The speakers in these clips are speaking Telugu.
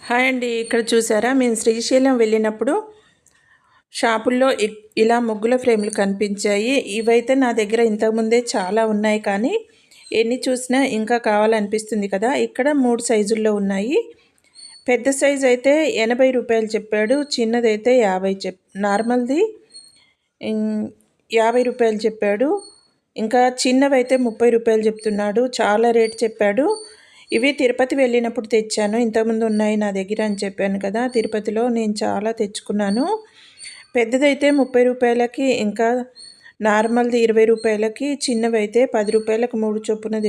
హాయ్ అండి. ఇక్కడ చూసారా, మేము శ్రీశైలం వెళ్ళినప్పుడు షాపుల్లో ఇలా ముగ్గుల ఫ్రేమ్లు కనిపించాయి. ఇవైతే నా దగ్గర ఇంతకుముందే చాలా ఉన్నాయి, కానీ ఎన్ని చూసినా ఇంకా కావాలనిపిస్తుంది కదా. ఇక్కడ 3 సైజుల్లో ఉన్నాయి. పెద్ద సైజు అయితే 80 రూపాయలు చెప్పాడు, చిన్నదైతే 50 నార్మల్ది 50 రూపాయలు చెప్పాడు. ఇంకా చిన్నవైతే 30 రూపాయలు చెప్తున్నాడు. చాలా రేట్ చెప్పాడు. ఇవి తిరుపతి వెళ్ళినప్పుడు తెచ్చాను, ఇంతకుముందు ఉన్నాయి నా దగ్గర అని చెప్పాను కదా. తిరుపతిలో నేను చాలా తెచ్చుకున్నాను. పెద్దదైతే 30 రూపాయలకి, ఇంకా నార్మల్ది 20 రూపాయలకి, చిన్నవైతే 10 రూపాయలకు 3 చొప్పున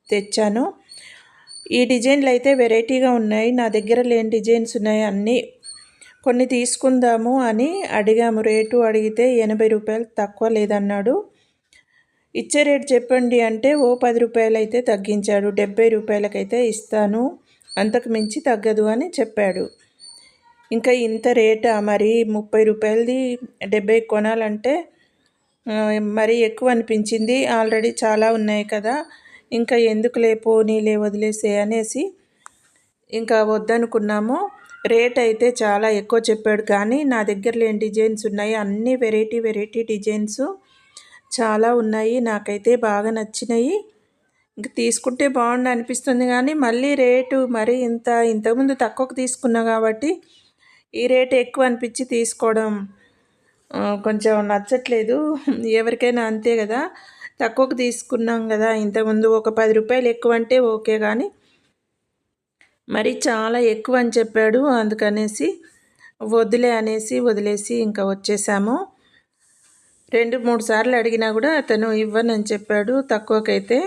తెచ్చాను. ఈ డిజైన్లు అయితే వెరైటీగా ఉన్నాయి. నా దగ్గర లేని డిజైన్స్ ఉన్నాయి అన్నీ. కొన్ని తీసుకుందాము అని అడిగాము. రేటు అడిగితే 80 రూపాయలు తక్కువ లేదన్నాడు. ఇచ్చే రేటు చెప్పండి అంటే ఓ 10 రూపాయలు అయితే తగ్గించాడు. 70 రూపాయలకైతే ఇస్తాను, అంతకు మించి తగ్గదు అని చెప్పాడు. ఇంకా ఇంత రేటా మరి 30 రూపాయలది 70 కొనాలంటే మరీ ఎక్కువ అనిపించింది. ఆల్రెడీ చాలా ఉన్నాయి కదా, ఇంకా ఎందుకులే పోనీలే వదిలేసే అనేసి ఇంకా వద్దనుకున్నాము. రేట్ అయితే చాలా ఎక్కువ చెప్పాడు, కానీ నా దగ్గర లేని డిజైన్స్ ఉన్నాయి. అన్ని వెరైటీ డిజైన్స్ చాలా ఉన్నాయి. నాకైతే బాగా నచ్చినాయి. ఇంక తీసుకుంటే బాగుండు అనిపిస్తుంది, కానీ మళ్ళీ రేటు మరి ఇంతకుముందు తక్కువకు తీసుకున్నా కాబట్టి ఈ రేటు ఎక్కువ అనిపించి తీసుకోవడం కొంచెం నచ్చట్లేదు. ఎవరికైనా అంతే కదా, తక్కువకు తీసుకున్నాం కదా. ఇంతకుముందు ఒక 10 రూపాయలు ఎక్కువ అంటే ఓకే, కానీ మరి చాలా ఎక్కువ అని చెప్పాడు. అందుకనేసి వద్దులే అనేసి వదిలేసి ఇంకా వచ్చేసాము. 2-3 సార్లు అడిగినా కూడా అతను ఇవ్వనని చెప్పాడు. తక్కువకైతే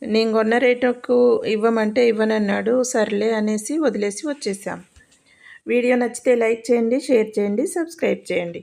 నేను కొన్న రేటుకు ఇవ్వమంటే ఇవ్వనన్నాడు. సర్లే అనేసి వదిలేసి వచ్చేసాం. వీడియో నచ్చితే లైక్ చేయండి, షేర్ చేయండి, సబ్స్క్రైబ్ చేయండి.